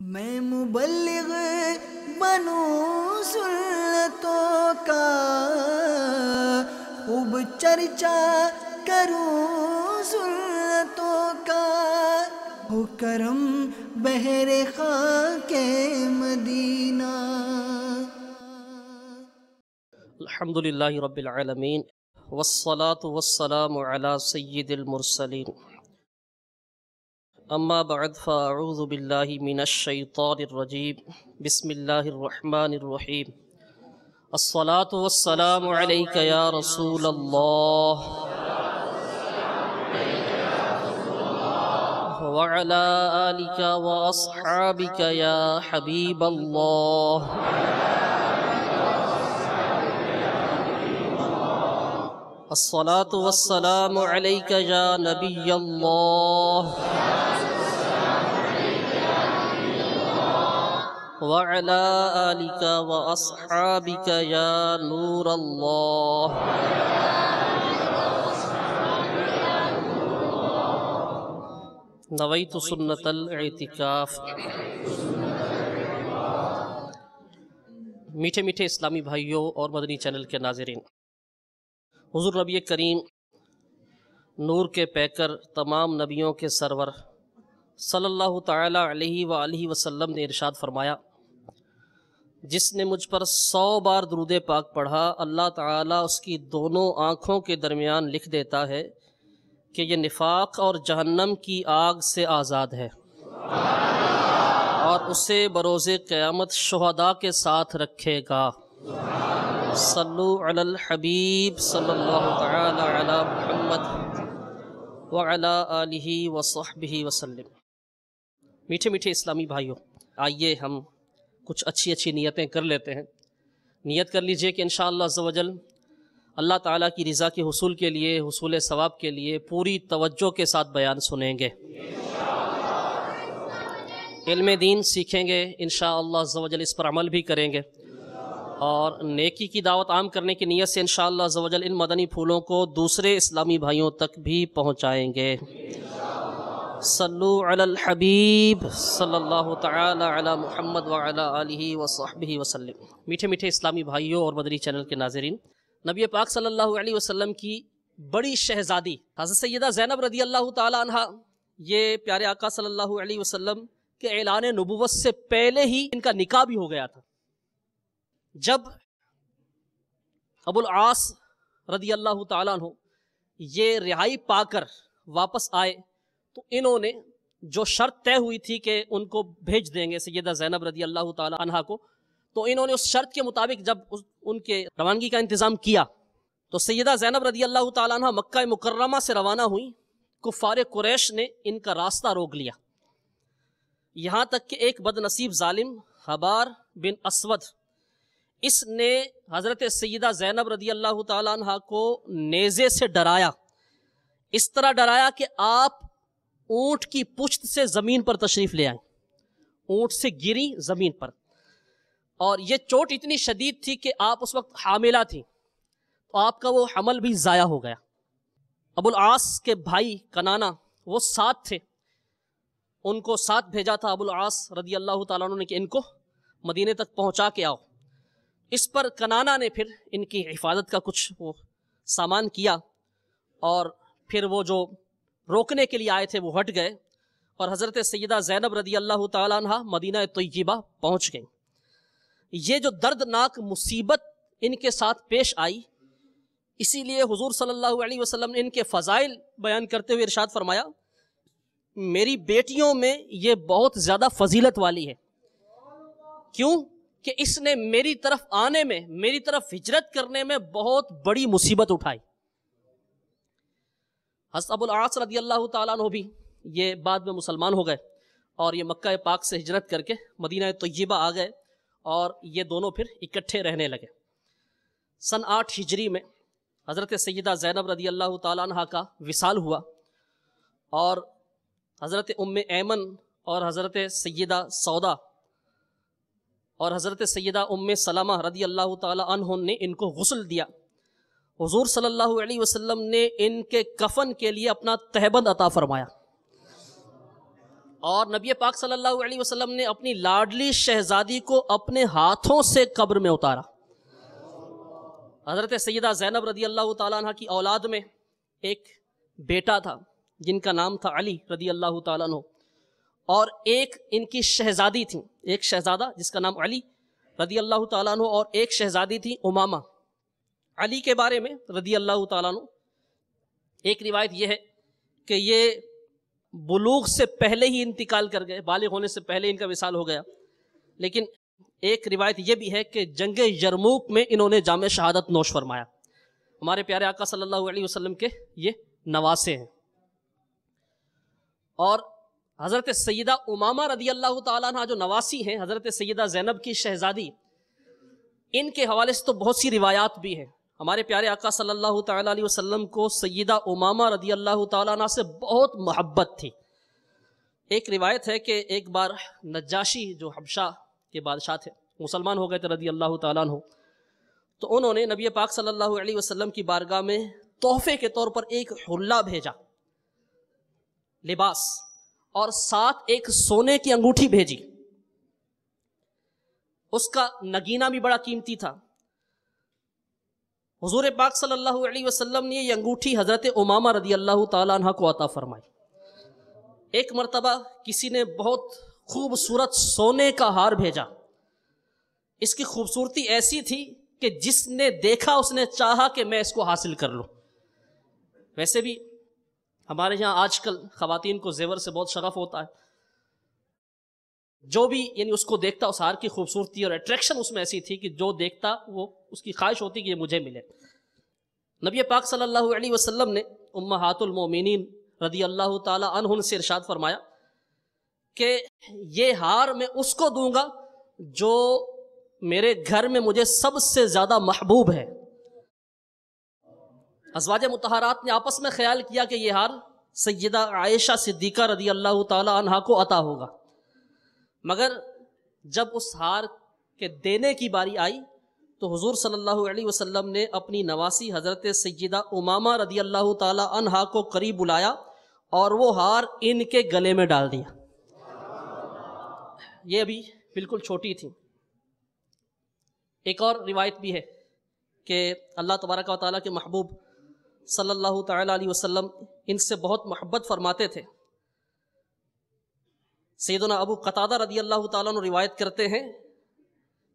میں مبلغ بنوں سنتوں کا، خوب چرچا کروں سنتوں کا، ہو کرم بحر خاک مدینہ۔ الحمدللہ رب العالمین والصلاة والسلام علی سید المرسلین، اما بعد فاعوذ باللہ من الشیطان الرجیم، بسم اللہ الرحمن الرحیم۔ الصلاة والسلام علیک یا رسول اللہ وعلی آلک واصحابک یا حبیب اللہ۔ الصلاة والسلام علیک یا نبی اللہ وعلی آلک واصحابک یا نور اللہ۔ نویت سنت الاعتکاف۔ میٹھے میٹھے اسلامی بھائیوں اور مدنی چینل کے ناظرین، حضور نبی کریم نور کے پیکر، تمام نبیوں کے سرور صلی اللہ تعالی علیہ وآلہ وسلم نے ارشاد فرمایا، جس نے مجھ پر 100 بار درود پاک پڑھا، اللہ تعالیٰ اس کی دونوں آنکھوں کے درمیان لکھ دیتا ہے کہ یہ نفاق اور جہنم کی آگ سے آزاد ہے، اور اسے بروز قیامت شہداء کے ساتھ رکھے گا۔ صلو علی الحبیب صلی اللہ تعالی علی محمد وعلی آلہ وصحبہ وسلم۔ میٹھے میٹھے اسلامی بھائیوں، آئیے ہم کچھ اچھی نیتیں کر لیتے ہیں۔ نیت کر لیجئے کہ انشاءاللہ عز و جل اللہ تعالیٰ کی رضا کے حصول کے لیے، حصول ثواب کے لیے پوری توجہ کے ساتھ بیان سنیں گے، علم دین سیکھیں گے، انشاءاللہ عز و جل اس پر عمل بھی کریں گے، اور نیکی کی دعوت عام کرنے کی نیت سے انشاءاللہ عز و جل ان مدنی پھولوں کو دوسرے اسلامی بھائیوں تک بھی پہنچائیں گے۔ صلو علی الحبیب صلی اللہ تعالی علی محمد وعلی آلہ وصحبہ وسلم۔ میٹھے میٹھے اسلامی بھائیوں اور مدنی چینل کے ناظرین، نبی پاک صلی اللہ علیہ وسلم کی بڑی شہزادی حضرت سیدہ زینب رضی اللہ تعالی عنہ، یہ پیارے آقا صلی اللہ علیہ وسلم کے اعلان نبوت سے پہلے ہی ان کا نکاح بھی ہو گیا تھا۔ جب ابو العاص رضی اللہ تعالیٰ عنہ یہ رہائی پا کر واپس آئے تو انہوں نے جو شرط طے ہوئی تھی کہ ان کو بھیج دیں گے سیدہ زینب رضی اللہ تعالیٰ عنہ کو، تو انہوں نے اس شرط کے مطابق جب ان کے روانگی کا انتظام کیا تو سیدہ زینب رضی اللہ تعالیٰ عنہ مکہ مکرمہ سے روانہ ہوئی۔ کفار قریش نے ان کا راستہ روک لیا، یہاں تک کہ ایک بد نصیب ظالم حبار بن اسود، اس نے حضرت سیدہ زینب رضی اللہ تعالیٰ عنہ کو نیزے سے ڈرایا، اس طرح ڈرایا کہ آپ اونٹ کی پشت سے زمین پر تشریف لے آئیں، اونٹ سے گری زمین پر، اور یہ چوٹ اتنی شدید تھی کہ آپ اس وقت حاملہ تھیں، تو آپ کا وہ حمل بھی ضائع ہو گیا۔ ابو العاص کے بھائی کنانا وہ ساتھ تھے، ان کو ساتھ بھیجا تھا ابو العاص رضی اللہ تعالیٰ عنہ نے کہ ان کو مدینے تک پہنچا کے آؤ۔ اس پر کنانا نے پھر ان کی حفاظت کا کچھ وہ سامان کیا، اور پھر وہ جو روکنے کے لیے آئے تھے وہ ہٹ گئے، اور حضرت سیدہ زینب رضی اللہ تعالیٰ عنہ مدینہ طیبہ پہنچ گئیں۔ یہ جو دردناک مصیبت ان کے ساتھ پیش آئی، اسی لیے حضور صلی اللہ علیہ وسلم نے ان کے فضائل بیان کرتے ہوئے ارشاد فرمایا، میری بیٹیوں میں یہ بہت زیادہ فضیلت والی ہے۔ کیوں؟ کہ اس نے میری طرف آنے میں، میری طرف ہجرت کرنے میں بہت بڑی مصیبت اٹھائی۔ حضرت ابو العاص رضی اللہ تعالیٰ عنہ بھی یہ بعد میں مسلمان ہو گئے، اور یہ مکہ پاک سے ہجرت کر کے مدینہ طیبہ آ گئے، اور یہ دونوں پھر اکٹھے رہنے لگے۔ سن 8 ہجری میں حضرت سیدہ زینب رضی اللہ تعالیٰ عنہ کا وصال ہوا، اور حضرت ام ایمن اور حضرت سیدہ سودا اور حضرت سیدہ ام سلمہ رضی اللہ تعالیٰ عنہ نے ان کو غسل دیا۔ حضور صلی اللہ علیہ وسلم نے ان کے کفن کے لیے اپنا تہبند عطا فرمایا۔ اور نبی پاک صلی اللہ علیہ وسلم نے اپنی لاڈلی شہزادی کو اپنے ہاتھوں سے قبر میں اتارا۔ حضرت سیدہ زینب رضی اللہ تعالیٰ عنہ کی اولاد میں ایک بیٹا تھا جن کا نام تھا علی رضی اللہ تعالیٰ عنہ، اور ایک ان کی شہزادی تھی، ایک شہزادہ جس کا نام علی رضی اللہ تعالیٰ عنہ، اور ایک شہزادی تھی امامہ۔ علی کے بارے میں رضی اللہ تعالیٰ عنہ ایک روایت یہ ہے کہ یہ بلوغ سے پہلے ہی انتقال کر گئے، بالغ ہونے سے پہلے ان کا وصال ہو گیا، لیکن ایک روایت یہ بھی ہے کہ جنگ یرموک میں انہوں نے جام شہادت نوش فرمایا۔ ہمارے پیارے آقا صلی اللہ علیہ وسلم کے یہ نواسے ہیں۔ اور حضرت سیدہ امامہ رضی اللہ تعالیٰ عنہ جو نواسی ہیں حضرت سیدہ زینب کی شہزادی، ان کے حوالے سے تو بہت سی روایات بھی ہیں۔ ہمارے پیارے آقا صلی اللہ تعالیٰ علیہ وسلم کو سیدہ امامہ رضی اللہ تعالیٰ عنہ سے بہت محبت تھی۔ ایک روایت ہے کہ ایک بار نجاشی جو حبشہ کے بادشاہ تھے مسلمان ہو گئے تھے رضی اللہ تعالیٰ عنہ، تو انہوں نے نبی پاک صلی اللہ علیہ وسلم کی بارگاہ میں تحفے کے طور پر ایک حلہ بھیجا، لباس، اور ساتھ ایک سونے کی انگوٹھی بھیجی۔ اس کا نگینہ بھی بڑا قیمتی تھا۔ حضور پاک صلی اللہ علیہ وسلم نے یہ انگوٹھی حضرت امامہ رضی اللہ تعالیٰ عنہ کو عطا فرمائی۔ ایک مرتبہ کسی نے بہت خوبصورت سونے کا ہار بھیجا، اس کی خوبصورتی ایسی تھی کہ جس نے دیکھا اس نے چاہا کہ میں اس کو حاصل کر لوں۔ ویسے بھی ہمارے یہاں آج کل خواتین کو زیور سے بہت شغف ہوتا ہے، جو بھی یعنی اس کو دیکھتا اس ہار کی خوبصورتی اور اٹریکشن اس میں ایسی تھی کہ جو دیکھتا وہ اس کی خواہش ہوتی کہ یہ مجھے ملے۔ نبی پاک صلی اللہ علیہ وسلم نے امہات المومنین رضی اللہ تعالی عنہن سے ارشاد فرمایا کہ یہ ہار میں اس کو دوں گا جو میرے گھر میں مجھے سب سے زیادہ محبوب ہے۔ ازواج مطہرات نے آپس میں خیال کیا کہ یہ ہار سیدہ عائشہ صدیقہ رضی اللہ تعالی عنہا کو عطا ہوگا، مگر جب اس ہار کے دینے کی باری آئی تو حضور صلی اللہ علیہ وسلم نے اپنی نواسی حضرت سیدہ امامہ رضی اللہ تعالی عنہا کو قریب بلایا اور وہ ہار ان کے گلے میں ڈال دیا۔ یہ ابھی بالکل چھوٹی تھی۔ ایک اور روایت بھی ہے کہ اللہ تبارک و تعالیٰ کے محبوب صلی اللہ تعالیٰ علیہ وسلم ان سے بہت محبت فرماتے تھے۔ سیدنا ابو قتادہ رضی اللہ تعالیٰ عنہ روایت کرتے ہیں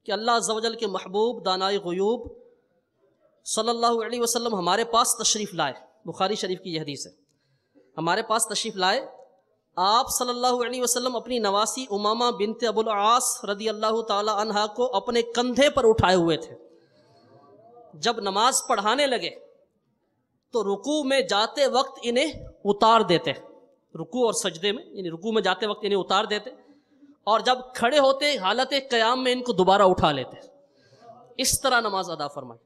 کہ اللہ عز و جل کے محبوب دانائے غیوب صلی اللہ علیہ وسلم ہمارے پاس تشریف لائے، بخاری شریف کی یہ حدیث ہے، ہمارے پاس تشریف لائے، آپ صلی اللہ علیہ وسلم اپنی نواسی امامہ بنت ابو العاص رضی اللہ تعالی عنہا کو اپنے کندھے پر اٹھائے ہوئے تھے۔ جب نماز پڑھانے لگے تو رکوع میں جاتے وقت انہیں اتار دیتے، رکوع اور سجدے میں یعنی رکوع میں جاتے وقت انہیں اتار دیتے، اور جب کھڑے ہوتے حالت قیام میں ان کو دوبارہ اٹھا لیتے۔ اس طرح نماز ادا فرمائی۔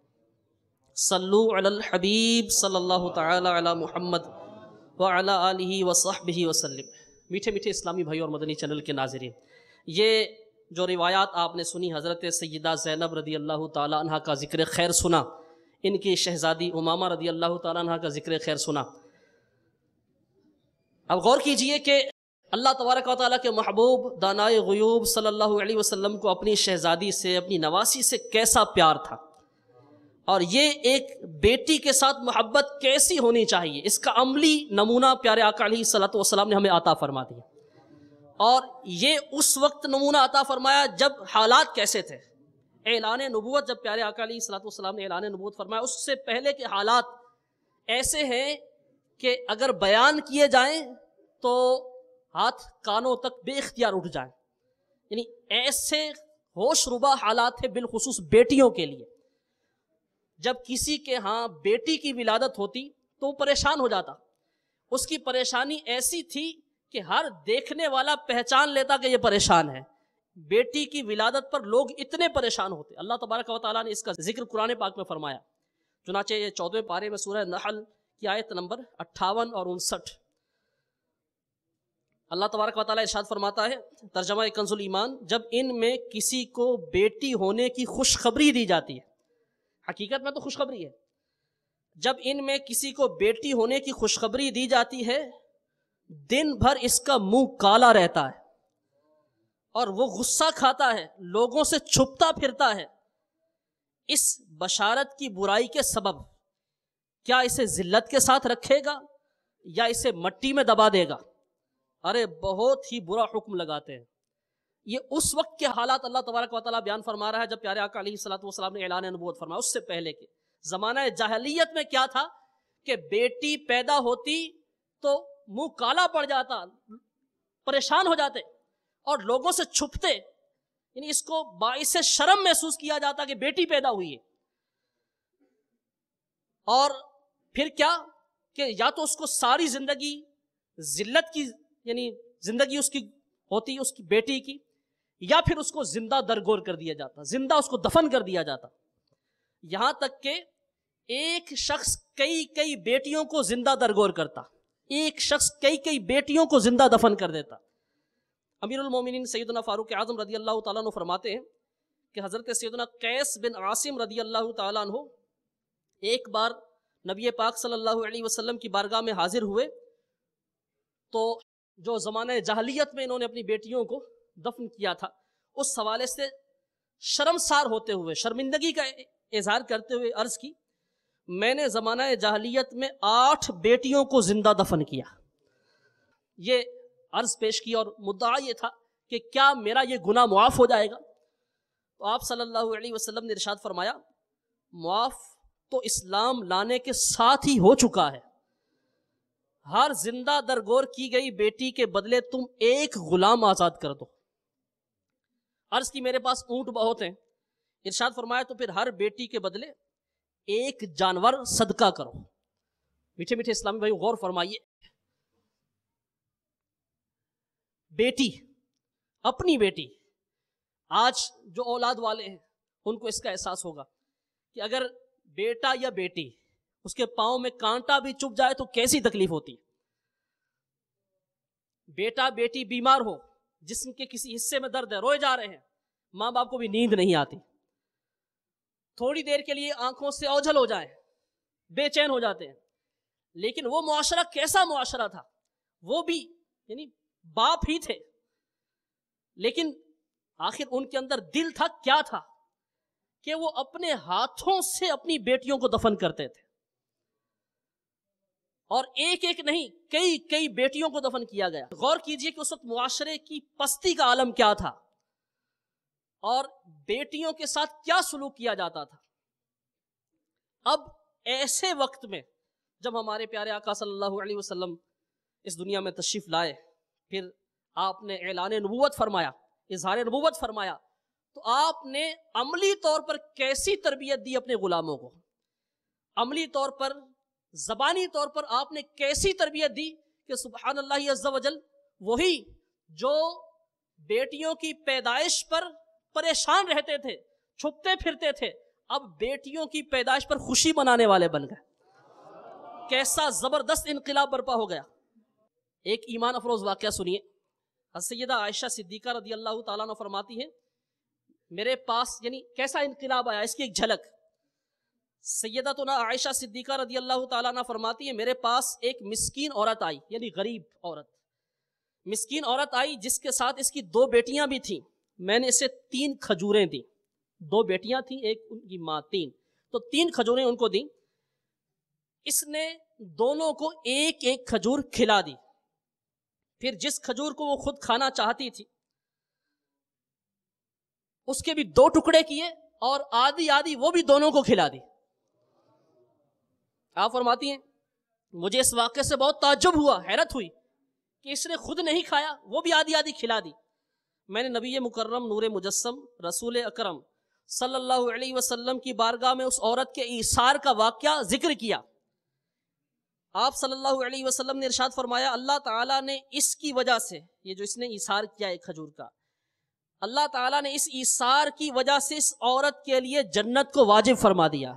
صلو علی الحبیب صلی اللہ تعالی علی محمد وعلی آلہ وصحبہ وسلم۔ میٹھے میٹھے اسلامی بھائی اور مدنی چینل کے ناظرین، یہ جو روایات آپ نے سنی، حضرت سیدہ زینب رضی اللہ تعالی عنہ کا ذکر خیر سنا، ان کی شہزادی امامہ رضی اللہ تعالی عنہ کا ذکر خیر سنا۔ اب غور کیجئے کہ اللہ تبارک و تعالیٰ کے محبوب دانائے غیوب صلی اللہ علیہ وسلم کو اپنی شہزادی سے، اپنی نواسی سے کیسا پیار تھا، اور یہ ایک بیٹی کے ساتھ محبت کیسی ہونی چاہیے، اس کا عملی نمونہ پیارے آقا علیہ الصلوۃ والسلام نے ہمیں عطا فرما دیا۔ اور یہ اس وقت نمونہ عطا فرمایا جب حالات کیسے تھے۔ اعلان نبوت جب پیارے آقا علیہ الصلوۃ والسلام نے اعلان نبوت فرمایا، اس سے پہلے کے حالات ایسے ہیں کہ اگر بیان کیے جائیں تو ہاتھ کانوں تک بے اختیار اٹھ جائیں، یعنی ایسے ہوش ربا حالات ہیں، بالخصوص بیٹیوں کے لیے۔ جب کسی کے ہاں بیٹی کی ولادت ہوتی تو وہ پریشان ہو جاتا، اس کی پریشانی ایسی تھی کہ ہر دیکھنے والا پہچان لیتا کہ یہ پریشان ہے۔ بیٹی کی ولادت پر لوگ اتنے پریشان ہوتے۔ اللہ تبارک و تعالیٰ نے اس کا ذکر قرآن پاک میں فرمایا، چنانچہ یہ 14ویں پارے میں سورہ نحل کی آیت نمبر 58 اور 59، اللہ تبارک و تعالیٰ ارشاد فرماتا ہے، ترجمہ کنز الایمان، جب ان میں کسی کو بیٹی ہونے کی خوشخبری دی جاتی ہے، حقیقت میں تو خوشخبری ہے، جب ان میں کسی کو بیٹی ہونے کی خوشخبری دی جاتی ہے، دن بھر اس کا منہ کالا رہتا ہے اور وہ غصہ کھاتا ہے، لوگوں سے چھپتا پھرتا ہے، اس بشارت کی برائی کے سبب کیا اسے ذلت کے ساتھ رکھے گا یا اسے مٹی میں دبا دے گا؟ ارے بہت ہی برا حکم لگاتے ہیں۔ یہ اس وقت کے حالات اللہ تبارک و تعالیٰ بیان فرما رہا ہے جب پیارے آقا علیہ الصلوۃ والسلام نے اعلان نبوت فرمایا۔ اس سے پہلے کے زمانہ جاہلیت میں کیا تھا کہ بیٹی پیدا ہوتی تو منہ کالا پڑ جاتا، پریشان ہو جاتے اور لوگوں سے چھپتے، یعنی اس کو باعث شرم محسوس کیا جاتا کہ بیٹی پیدا ہوئی ہے۔ اور پھر کیا کہ یا تو اس کو ساری زندگی ذلت کی، یعنی زندگی اس کی ہوتی اس کی بیٹی کی، یا پھر اس کو زندہ درگور کر دیا جاتا، زندہ اس کو دفن کر دیا جاتا۔ یہاں تک کہ ایک شخص کئی بیٹیوں کو زندہ درگور کرتا، ایک شخص کئی بیٹیوں کو زندہ دفن کر دیتا۔ امیر المومنین سیدنا فاروق اعظم رضی اللہ تعالیٰ عنہ فرماتے ہیں کہ حضرت سیدنا قیس بن عاصم رضی اللہ تعالیٰ عنہ ایک بار نبی پاک صلی اللہ علیہ وسلم کی بارگاہ میں حاضر ہوئے، تو جو زمانہ جاہلیت میں انہوں نے اپنی بیٹیوں کو دفن کیا تھا، اس حوالے سے شرمسار ہوتے ہوئے، شرمندگی کا اظہار کرتے ہوئے عرض کی، میں نے زمانہ جاہلیت میں 8 بیٹیوں کو زندہ دفن کیا۔ یہ عرض پیش کی اور مدعا یہ تھا کہ کیا میرا یہ گناہ معاف ہو جائے گا؟ تو آپ صلی اللہ علیہ وسلم نے ارشاد فرمایا، معاف تو اسلام لانے کے ساتھ ہی ہو چکا ہے۔ ہر زندہ درگور کی گئی بیٹی کے بدلے تم ایک غلام آزاد کر دو۔ عرض کی میرے پاس اونٹ بہت ہیں، ارشاد فرمایا تو پھر ہر بیٹی کے بدلے ایک جانور صدقہ کرو۔ میٹھے میٹھے اسلامی بھائی غور فرمائیے، بیٹی، اپنی بیٹی، آج جو اولاد والے ہیں ان کو اس کا احساس ہوگا کہ اگر بیٹا یا بیٹی اس کے پاؤں میں کانٹا بھی چبھ جائے تو کیسی تکلیف ہوتی ہے۔ بیٹا بیٹی بیمار ہو، جسم کے کسی حصے میں درد ہے، روئے جا رہے ہیں، ماں باپ کو بھی نیند نہیں آتی، تھوڑی دیر کے لیے آنکھوں سے اوجھل ہو جائیں، بے چین ہو جاتے ہیں۔ لیکن وہ معاشرہ کیسا معاشرہ تھا، وہ بھی یعنی باپ ہی تھے، لیکن آخر ان کے اندر دل تھا، کیا تھا کہ وہ اپنے ہاتھوں سے اپنی بیٹیوں کو دفن کرتے تھے، اور ایک ایک نہیں کئی بیٹیوں کو دفن کیا گیا۔ غور کیجئے کہ اس وقت معاشرے کی پستی کا عالم کیا تھا اور بیٹیوں کے ساتھ کیا سلوک کیا جاتا تھا۔ اب ایسے وقت میں جب ہمارے پیارے آقا صلی اللہ علیہ وسلم اس دنیا میں تشریف لائے، پھر آپ نے اعلان نبوت فرمایا، اظہار نبوت فرمایا، تو آپ نے عملی طور پر کیسی تربیت دی اپنے غلاموں کو؟ عملی طور پر، زبانی طور پر آپ نے کیسی تربیت دی کہ سبحان اللہ عز و جل وہی جو بیٹیوں کی پیدائش پر پریشان رہتے تھے، چھپتے پھرتے تھے، اب بیٹیوں کی پیدائش پر خوشی منانے والے بن گئے۔ کیسا زبردست انقلاب برپا ہو گیا۔ ایک ایمان افروز واقعہ سنیے۔ سیدہ عائشہ صدیقہ رضی اللہ تعالیٰ عنہ فرماتی ہیں، میرے پاس یعنی کیسا انقلاب آیا، اس کی ایک جھلک۔ سیدتنا عائشہ صدیقہ رضی اللہ تعالیٰ عنہ فرماتی ہے، میرے پاس ایک مسکین عورت آئی، یعنی غریب عورت، مسکین عورت آئی جس کے ساتھ اس کی 2 بیٹیاں بھی تھیں۔ میں نے اسے 3 کھجوریں دیں، 2 بیٹیاں تھیں، ایک ان کی ماں، 3، تو 3 کھجوریں ان کو دیں۔ اس نے دونوں کو ایک ایک کھجور کھلا دی، پھر جس کھجور کو وہ خود کھانا چاہتی تھی اس کے بھی 2 ٹکڑے کیے اور آدھی آدھی وہ بھی دونوں کو کھلا دی۔ آپ فرماتی ہیں مجھے اس واقعے سے بہت تعجب ہوا، حیرت ہوئی کہ اس نے خود نہیں کھایا، وہ بھی آدھی آدھی کھلا دی۔ میں نے نبی مکرم نور مجسم رسول اکرم صلی اللہ علیہ وسلم کی بارگاہ میں اس عورت کے ایثار کا واقعہ ذکر کیا۔ آپ صلی اللہ علیہ وسلم نے ارشاد فرمایا، اللہ تعالیٰ نے اس کی وجہ سے، یہ جو اس نے ایثار کیا ایک کھجور کا، اللہ تعالیٰ نے اس ایثار کی وجہ سے اس عورت کے لیے جنت کو واجب فرما دیا۔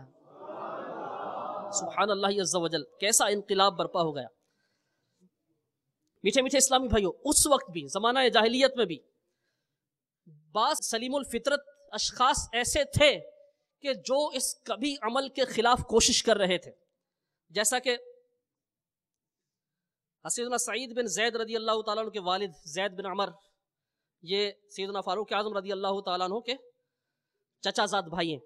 سبحان اللہ عز و جل، کیسا انقلاب برپا ہو گیا۔ میٹھے میٹھے اسلامی بھائیوں، اس وقت بھی، زمانہ جاہلیت میں بھی، بعض سلیم الفطرت اشخاص ایسے تھے کہ جو اس کبھی عمل کے خلاف کوشش کر رہے تھے، جیسا کہ سیدنا سعید بن زید رضی اللہ تعالیٰ عنہ کے والد زید بن عمر، یہ سیدنا فاروق اعظم رضی اللہ تعالیٰ عنہ کے چچا زاد بھائی ہیں.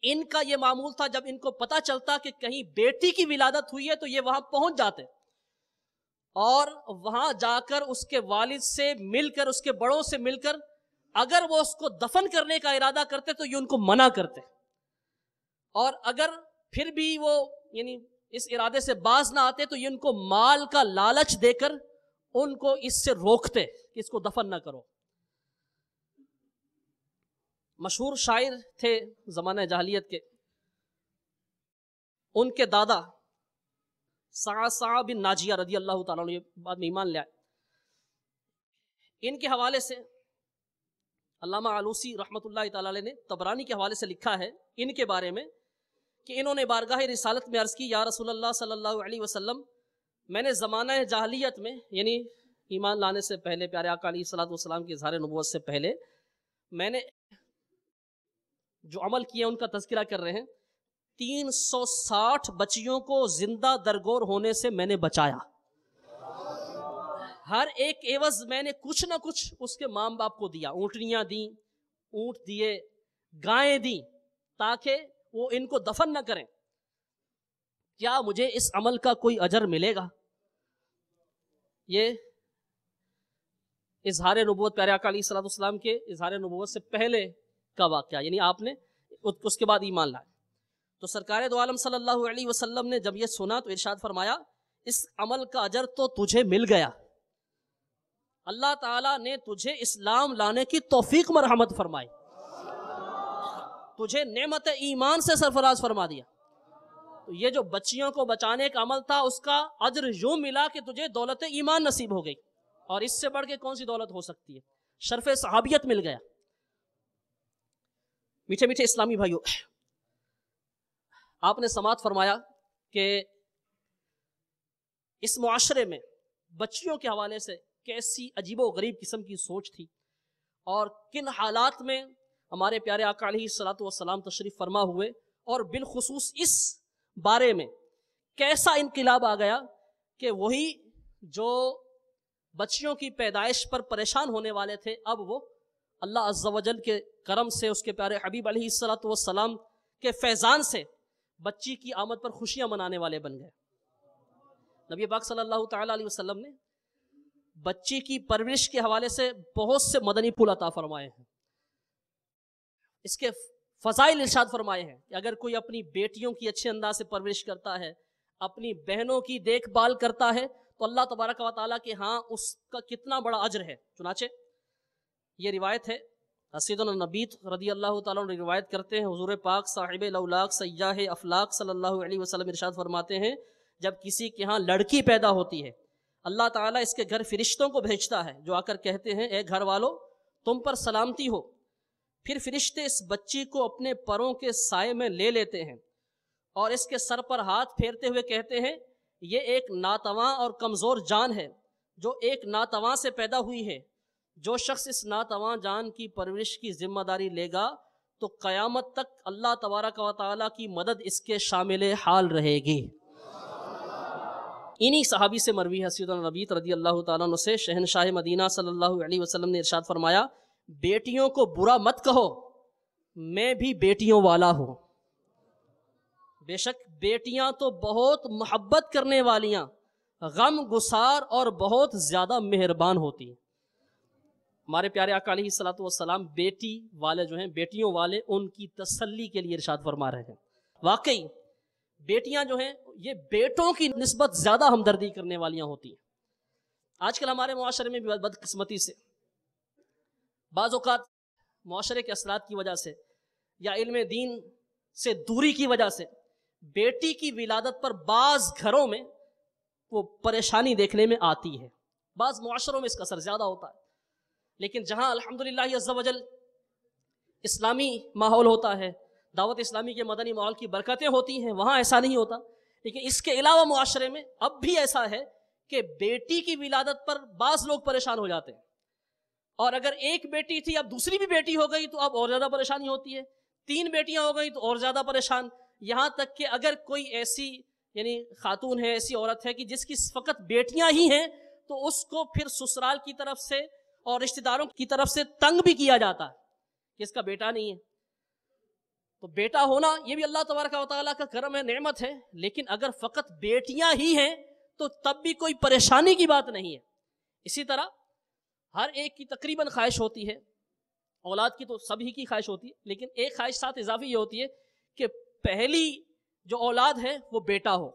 ان کا یہ معمول تھا جب ان کو پتا چلتا کہ کہیں بیٹی کی ولادت ہوئی ہے تو یہ وہاں پہنچ جاتے اور وہاں جا کر اس کے والد سے مل کر، اس کے بڑوں سے مل کر اگر وہ اس کو دفن کرنے کا ارادہ کرتے تو یہ ان کو منع کرتے، اور اگر پھر بھی وہ یعنی اس ارادے سے باز نہ آتے تو یہ ان کو مال کا لالچ دے کر ان کو اس سے روکتے کہ اس کو دفن نہ کرو. مشہور شاعر تھے زمانہ جاہلیت کے، ان کے دادا سعد بن ناجیہ رضی اللہ تعالیٰ عنہ، یہ بعد میں ایمان لے آئے. ان کے حوالے سے علامہ آلوسی رحمۃ اللہ تعالیٰ علیہ نے طبرانی کے حوالے سے لکھا ہے ان کے بارے میں کہ انہوں نے بارگاہ رسالت میں عرض کی، یا رسول اللہ صلی اللہ علیہ وسلم، میں نے زمانہ جاہلیت میں یعنی ایمان لانے سے پہلے، پیارے آقا علیہ الصلوۃ والسلام کی اظہار نبوت سے پہلے، میں نے جو عمل کیا ان کا تذکرہ کر رہے ہیں. 360 بچیوں کو زندہ درگور ہونے سے میں نے بچایا. ہر ایک عوض میں نے کچھ نہ کچھ اس کے ماں باپ کو دیا، اونٹنیاں دیں، اونٹ دیے، گائیں دیں، تاکہ وہ ان کو دفن نہ کریں. کیا مجھے اس عمل کا کوئی اجر ملے گا؟ یہ اظہار نبوت، پیارے آقا علیہ الصلوۃ والسلام کے اظہار نبوت سے پہلے کا واقعہ، یعنی آپ نے اس کے بعد ایمان لائے. تو سرکار دو عالم صلی اللہ علیہ وسلم نے جب یہ سنا تو ارشاد فرمایا، اس عمل کا اجر تو تجھے مل گیا، اللہ تعالیٰ نے تجھے اسلام لانے کی توفیق مرحمت فرمائی، تجھے نعمت ایمان سے سرفراز فرما دیا. تو یہ جو بچیوں کو بچانے کا عمل تھا اس کا اجر یوں ملا کہ تجھے دولت ایمان نصیب ہو گئی، اور اس سے بڑھ کے کون سی دولت ہو سکتی ہے؟ شرف صحابیت مل گیا. میٹھے میٹھے اسلامی بھائیوں، آپ نے سماعت فرمایا کہ اس معاشرے میں بچیوں کے حوالے سے کیسی عجیب و غریب قسم کی سوچ تھی، اور کن حالات میں ہمارے پیارے آقا علیہ الصلوۃ والسلام تشریف فرما ہوئے، اور بالخصوص اس بارے میں کیسا انقلاب آ گیا کہ وہی جو بچیوں کی پیدائش پر پریشان ہونے والے تھے، اب وہ اللہ عز و جل کے کرم سے، اس کے پیارے حبیب علیہ الصلوۃ والسلام کے فیضان سے بچی کی آمد پر خوشیاں منانے والے بن گئے. نبی پاک صلی اللہ تعالیٰ علیہ وسلم نے بچی کی پرورش کے حوالے سے بہت سے مدنی پھول عطا فرمائے ہیں. اس کے فضائل ارشاد فرمائے ہیں کہ اگر کوئی اپنی بیٹیوں کی اچھے انداز سے پرورش کرتا ہے، اپنی بہنوں کی دیکھ بھال کرتا ہے، تو اللہ تبارک و تعالیٰ کے ہاں اس کا کتنا بڑا اجر ہے. چنانچہ یہ روایت ہے، سیدنا نبیت رضی اللہ تعالیٰ عنہ روایت کرتے ہیں، حضور پاک صاحب الاولاق سیاح افلاق صلی اللہ علیہ وسلم ارشاد فرماتے ہیں، جب کسی کے ہاں لڑکی پیدا ہوتی ہے، اللہ تعالیٰ اس کے گھر فرشتوں کو بھیجتا ہے جو آ کر کہتے ہیں، اے گھر والو تم پر سلامتی ہو. پھر فرشتے اس بچی کو اپنے پروں کے سائے میں لے لیتے ہیں اور اس کے سر پر ہاتھ پھیرتے ہوئے کہتے ہیں، یہ ایک ناتواں اور کمزور جان ہے جو ایک ناتواں سے پیدا ہوئی ہے. جو شخص اس ناتواں جان کی پرورش کی ذمہ داری لے گا تو قیامت تک اللہ تبارک و تعالیٰ کی مدد اس کے شامل حال رہے گی. انہی صحابی سے مروی ہے سیدنا نبیت رضی اللہ تعالیٰ عنہ سے، شہنشاہ مدینہ صلی اللہ علیہ وسلم نے ارشاد فرمایا، بیٹیوں کو برا مت کہو، میں بھی بیٹیوں والا ہوں. بے شک بیٹیاں تو بہت محبت کرنے والیاں، غم گسار اور بہت زیادہ مہربان ہوتی ہیں. ہمارے پیارے آقا علیہ الصلوۃ والسلام بیٹی والے جو ہیں، بیٹیوں والے، ان کی تسلی کے لیے ارشاد فرما رہے ہیں. واقعی بیٹیاں جو ہیں یہ بیٹوں کی نسبت زیادہ ہمدردی کرنے والیاں ہوتی ہیں. آج کل ہمارے معاشرے میں بھی بدقسمتی سے بعض اوقات معاشرے کے اثرات کی وجہ سے یا علم دین سے دوری کی وجہ سے بیٹی کی ولادت پر بعض گھروں میں وہ پریشانی دیکھنے میں آتی ہے. بعض معاشروں میں اس کا اثر زیادہ ہوتا ہے، لیکن جہاں الحمدللہ عز و جل اسلامی ماحول ہوتا ہے، دعوت اسلامی کے مدنی ماحول کی برکتیں ہوتی ہیں، وہاں ایسا نہیں ہوتا. لیکن اس کے علاوہ معاشرے میں اب بھی ایسا ہے کہ بیٹی کی ولادت پر بعض لوگ پریشان ہو جاتے ہیں، اور اگر ایک بیٹی تھی اب دوسری بھی بیٹی ہو گئی تو اب اور زیادہ پریشانی ہوتی ہے، 3 بیٹیاں ہو گئی تو اور زیادہ پریشان. یہاں تک کہ اگر کوئی ایسی یعنی خاتون ہے، ایسی عورت ہے کہ جس کی فقط بیٹیاں ہی ہیں تو اس کو پھر سسرال کی طرف سے اور رشتہ داروں کی طرف سے تنگ بھی کیا جاتا ہے کہ اس کا بیٹا نہیں ہے. تو بیٹا ہونا یہ بھی اللہ تبارک و تعالیٰ کا کرم ہے، نعمت ہے. لیکن اگر فقط بیٹیاں ہی ہیں تو تب بھی کوئی پریشانی کی بات نہیں ہے. اسی طرح ہر ایک کی تقریباً خواہش ہوتی ہے، اولاد کی تو سبھی کی خواہش ہوتی ہے، لیکن ایک خواہش ساتھ اضافی یہ ہوتی ہے کہ پہلی جو اولاد ہے وہ بیٹا ہو،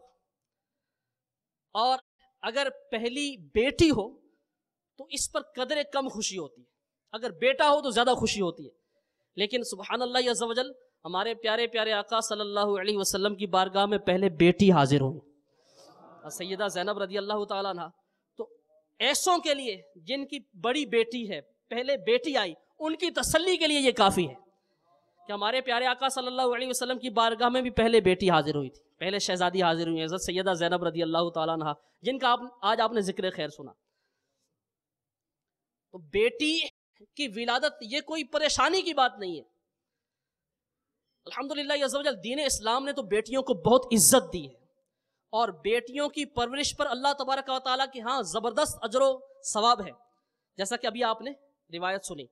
اور اگر پہلی بیٹی ہو تو اس پر قدر کم خوشی ہوتی ہے، اگر بیٹا ہو تو زیادہ خوشی ہوتی ہے. لیکن سبحان اللہ عز و جل، ہمارے پیارے پیارے آقا صلی اللہ علیہ وسلم کی بارگاہ میں پہلے بیٹی حاضر ہوئی، سیدہ زینب رضی اللہ تعالیٰ عنہ. تو ایسوں کے لیے جن کی بڑی بیٹی ہے، پہلے بیٹی آئی، ان کی تسلی کے لیے یہ کافی ہے کہ ہمارے پیارے آقا صلی اللہ علیہ وسلم کی بارگاہ میں بھی پہلے بیٹی حاضر ہوئی تھی، پہلے شہزادی حاضر ہوئی، حضرت سیدہ زینب رضی اللہ تعالیٰ عنہ، جن کا آج آپ نے ذکر خیر سنا. تو بیٹی کی ولادت یہ کوئی پریشانی کی بات نہیں ہے. الحمدللہ عز و جل دین اسلام نے تو بیٹیوں کو بہت عزت دی ہے، اور بیٹیوں کی پرورش پر اللہ تبارک و تعالیٰ کے ہاں زبردست اجر و ثواب ہے، جیسا کہ ابھی آپ نے روایت سنی.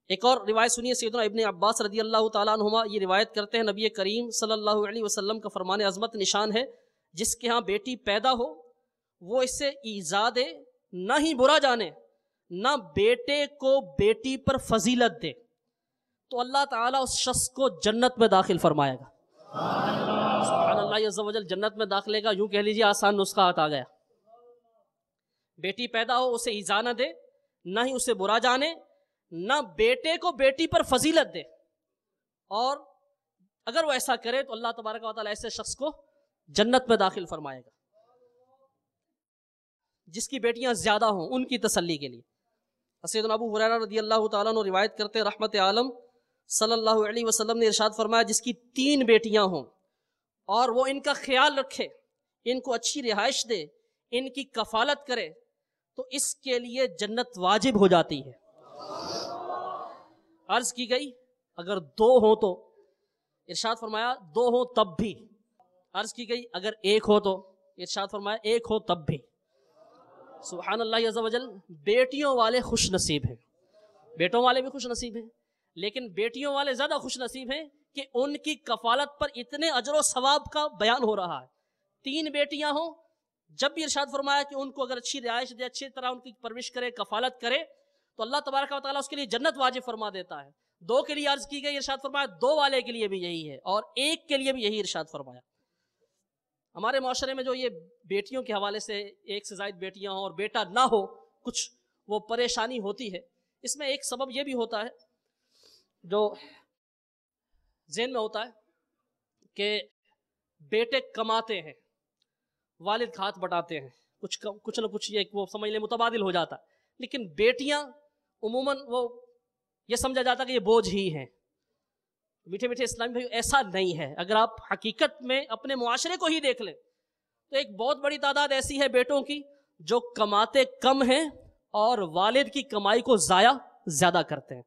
ایک اور روایت سنیے، سیدنا ابن عباس رضی اللہ تعالیٰ عنہما یہ روایت کرتے ہیں، نبی کریم صلی اللہ علیہ وسلم کا فرمان عظمت نشان ہے، جس کے ہاں بیٹی پیدا ہو وہ اس سے ایذا دے، نہ ہی برا جانے، نہ بیٹے کو بیٹی پر فضیلت دے، تو اللہ تعالیٰ اس شخص کو جنت میں داخل فرمائے گا. سبحان اللہ عز و جل، جنت میں داخلے کا یوں کہہ لیجیے آسان نسخہ آ گیا. بیٹی پیدا ہو، اسے ایذا نہ دے، نہ ہی اسے برا جانے، نہ بیٹے کو بیٹی پر فضیلت دے، اور اگر وہ ایسا کرے تو اللہ تبارک و تعالیٰ ایسے شخص کو جنت میں داخل فرمائے گا. جس کی بیٹیاں زیادہ ہوں ان کی تسلی کے لیے سیدنا ابو ہریرہ رضی اللہ تعالیٰ عنہ روایت کرتے ہیں، رحمت عالم صلی اللہ علیہ وسلم نے ارشاد فرمایا، جس کی 3 بیٹیاں ہوں اور وہ ان کا خیال رکھے، ان کو اچھی رہائش دے، ان کی کفالت کرے، تو اس کے لیے جنت واجب ہو جاتی ہے. عرض کی گئی اگر 2 ہوں تو، ارشاد فرمایا 2 ہوں تب بھی. عرض کی گئی اگر 1 ہو تو، ارشاد فرمایا 1 ہو تب بھی. سبحان اللہ عز و جل، بیٹیوں والے خوش نصیب ہیں، بیٹوں والے بھی خوش نصیب ہیں، لیکن بیٹیوں والے زیادہ خوش نصیب ہیں کہ ان کی کفالت پر اتنے اجر و ثواب کا بیان ہو رہا ہے. 3 بیٹیاں ہوں، جب بھی ارشاد فرمایا کہ ان کو اگر اچھی رہائش دے، اچھی طرح ان کی پرورش کرے، کفالت کرے، تو اللہ تبارک و تعالیٰ اس کے لیے جنت واجب فرما دیتا ہے. 2 کے لیے عرض کی گئی، ارشاد فرمایا 2 والے کے لیے بھی یہی ہے، اور 1 کے لیے بھی یہی ارشاد فرمایا. ہمارے معاشرے میں جو یہ بیٹیوں کے حوالے سے 1 سے زائد بیٹیاں ہوں اور بیٹا نہ ہو، کچھ وہ پریشانی ہوتی ہے. اس میں ایک سبب یہ بھی ہوتا ہے جو ذہن میں ہوتا ہے کہ بیٹے کماتے ہیں، والد ہاتھ بٹاتے ہیں، کچھ نہ کچھ یہ وہ سمجھ لیں متبادل ہو جاتا ہے. لیکن بیٹیاں عموماً وہ یہ سمجھا جاتا کہ یہ بوجھ ہی ہیں. میٹھے میٹھے اسلامی بھائی، ایسا نہیں ہے. اگر آپ حقیقت میں اپنے معاشرے کو ہی دیکھ لیں تو ایک بہت بڑی تعداد ایسی ہے بیٹوں کی جو کماتے کم ہیں اور والد کی کمائی کو ضائع زیادہ کرتے ہیں.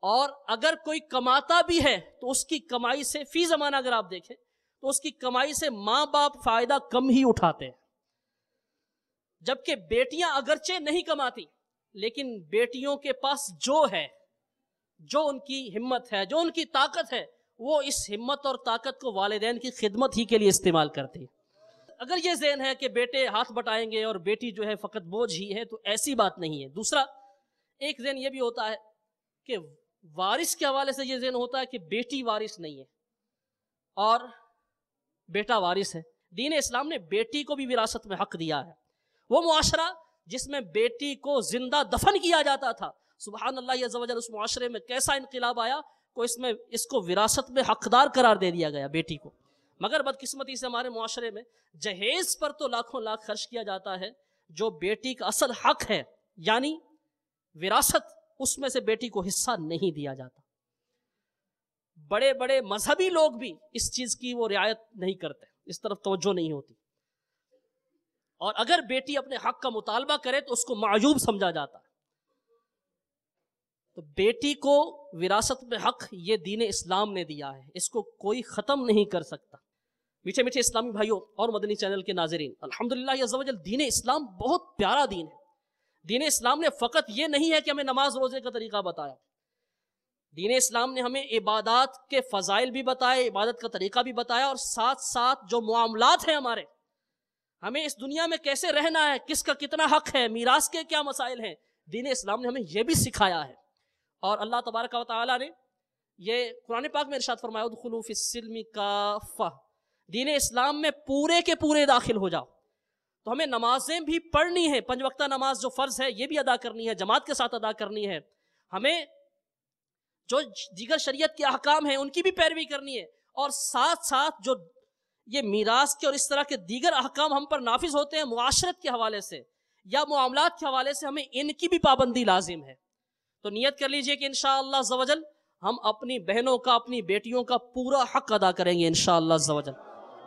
اور اگر کوئی کماتا بھی ہے تو اس کی کمائی سے فی زمانہ اگر آپ دیکھیں تو اس کی کمائی سے ماں باپ فائدہ کم ہی اٹھاتے ہیں. جبکہ بیٹیاں اگرچہ نہیں کماتی، لیکن بیٹیوں کے پاس جو ہے، جو ان کی ہمت ہے، جو ان کی طاقت ہے، وہ اس ہمت اور طاقت کو والدین کی خدمت ہی کے لیے استعمال کرتی ہے. اگر یہ ذہن ہے کہ بیٹے ہاتھ بٹائیں گے اور بیٹی جو ہے فقط بوجھ ہی ہے، تو ایسی بات نہیں ہے. دوسرا ایک ذہن یہ بھی ہوتا ہے کہ وارث کے حوالے سے یہ ذہن ہوتا ہے کہ بیٹی وارث نہیں ہے اور بیٹا وارث ہے. دین اسلام نے بیٹی کو بھی وراثت میں حق دیا ہے. وہ معاشرہ جس میں بیٹی کو زندہ دفن کیا جاتا تھا، سبحان اللہ عز و جل، اس معاشرے میں کیسا انقلاب آیا کو اس کو وراثت میں حقدار قرار دے دیا گیا بیٹی کو. مگر بدقسمتی سے ہمارے معاشرے میں جہیز پر تو لاکھوں لاکھ خرچ کیا جاتا ہے، جو بیٹی کا اصل حق ہے یعنی وراثت، اس میں سے بیٹی کو حصہ نہیں دیا جاتا. بڑے بڑے مذہبی لوگ بھی اس چیز کی وہ رعایت نہیں کرتے، اس طرف توجہ نہیں ہوتی. اور اگر بیٹی اپنے حق کا مطالبہ کرے تو اس کو معیوب سمجھا جاتا ہے. تو بیٹی کو وراثت میں حق یہ دین اسلام نے دیا ہے، اس کو کوئی ختم نہیں کر سکتا. میٹھے میٹھے اسلامی بھائیوں اور مدنی چینل کے ناظرین، الحمدللہ عز و جل دین اسلام بہت پیارا دین ہے۔ دین اسلام نے فقط یہ نہیں ہے کہ ہمیں نماز روزے کا طریقہ بتایا، دین اسلام نے ہمیں عبادات کے فضائل بھی بتائے، عبادت کا طریقہ بھی بتایا، اور ساتھ ساتھ جو معاملات ہیں ہمارے، ہمیں اس دنیا میں کیسے رہنا ہے، کس کا کتنا حق ہے، میراث کے کیا مسائل ہیں، دین اسلام نے ہمیں یہ بھی سکھایا ہے۔ اور اللہ تبارک و تعالیٰ نے یہ قرآن پاک میں ارشاد فرمایا ادخلوا فی السلم کافہ، دین اسلام میں پورے کے پورے داخل ہو جاؤ۔ تو ہمیں نمازیں بھی پڑھنی ہے، 5 وقتہ نماز جو فرض ہے یہ بھی ادا کرنی ہے، جماعت کے ساتھ ادا کرنی ہے، ہمیں جو دیگر شریعت کے احکام ہیں ان کی بھی پیروی کرنی ہے، اور ساتھ ساتھ جو یہ میراث کے اور اس طرح کے دیگر احکام ہم پر نافذ ہوتے ہیں معاشرت کے حوالے سے یا معاملات کے حوالے سے، ہمیں ان کی بھی پابندی لازم ہے۔ تو نیت کر لیجئے کہ انشاءاللہ عز و جل ہم اپنی بہنوں کا، اپنی بیٹیوں کا پورا حق ادا کریں گے انشاءاللہ عز و جل،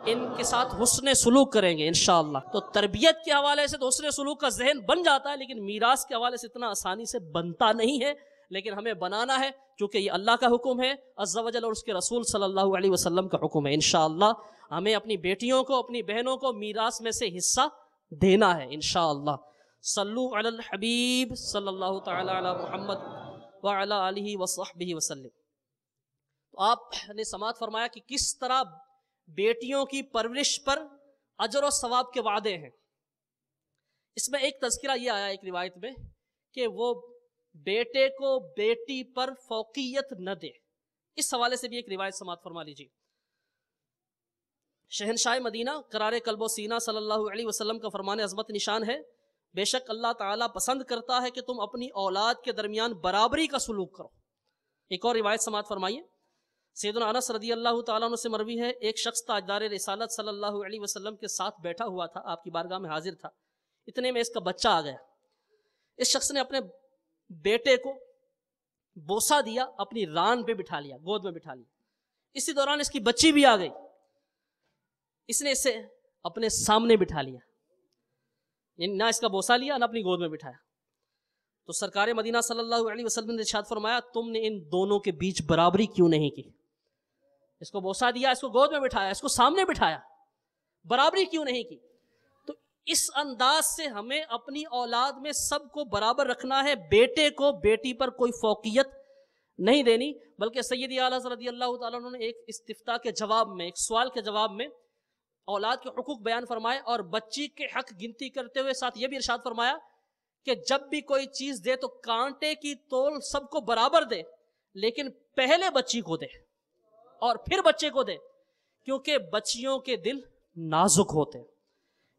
ان کے ساتھ حسن سلوک کریں گے انشاءاللہ۔ تو تربیت کے حوالے سے تو حسن سلوک کا ذہن بن جاتا ہے، لیکن میراث کے حوالے سے اتنا آسانی سے بنتا نہیں ہے، لیکن ہمیں بنانا ہے چونکہ یہ اللہ کا حکم ہے عز و جل اور اس کے رسول صلی اللہ علیہ وسلم کا حکم ہے۔ انشاءاللہ ہمیں اپنی بیٹیوں کو، اپنی بہنوں کو میراث میں سے حصہ دینا ہے انشاءاللہ۔ صلو علی الحبیب صلی اللہ تعالی علی محمد وعلی آلہ وصحبہ وسلم۔ تو آپ نے سماعت فرمایا کہ کس طرح بیٹیوں کی پرورش پر اجر و ثواب کے وعدے ہیں۔ اس میں ایک تذکرہ یہ آیا ایک روایت میں کہ وہ بیٹے کو بیٹی پر فوقیت نہ دے، اس حوالے سے بھی ایک روایت سماعت فرما لیجیے۔ شہنشاہ مدینہ قرار قلب و سینہ صلی اللہ علیہ وسلم کا فرمان عظمت نشان ہے، بے شک اللہ تعالیٰ پسند کرتا ہے کہ تم اپنی اولاد کے درمیان برابری کا سلوک کرو۔ ایک اور روایت سماعت فرمائیے، سیدنا انس رضی اللہ تعالیٰ عنہ سے مروی ہے، ایک شخص تاجدار رسالت صلی اللہ علیہ وسلم کے ساتھ بیٹھا ہوا تھا، آپ کی بارگاہ میں حاضر تھا، اتنے میں اس کا بچہ آ گیا۔ اس شخص نے اپنے بیٹے کو بوسہ دیا، اپنی ران پہ بٹھا لیا، گود میں بٹھا لیا۔ اسی دوران اس کی بچی بھی آ گئی، اس نے اسے اپنے سامنے بٹھا لیا، یعنی نہ اس کا بوسہ لیا نہ اپنی گود میں بٹھایا۔ تو سرکار مدینہ صلی اللہ علیہ وسلم نے ارشاد فرمایا تم نے ان دونوں کے بیچ برابری کیوں نہیں کی؟ اس کو بوسہ دیا، اس کو گود میں بٹھایا، اس کو سامنے بٹھایا، برابری کیوں نہیں کی؟ تو اس انداز سے ہمیں اپنی اولاد میں سب کو برابر رکھنا ہے، بیٹے کو بیٹی پر کوئی فوقیت نہیں دینی، بلکہ سیدی اعلیٰ رضی اللہ تعالیٰ عنہ نے ایک استفتاء کے جواب میں، ایک سوال کے جواب میں اولاد کے حقوق بیان فرمائے، اور بچی کے حق گنتی کرتے ہوئے ساتھ یہ بھی ارشاد فرمایا کہ جب بھی کوئی چیز دے تو کانٹے کی تول سب کو برابر دے، لیکن پہلے بچی کو دے اور پھر بچے کو دے، کیونکہ بچیوں کے دل نازک ہوتے ہیں۔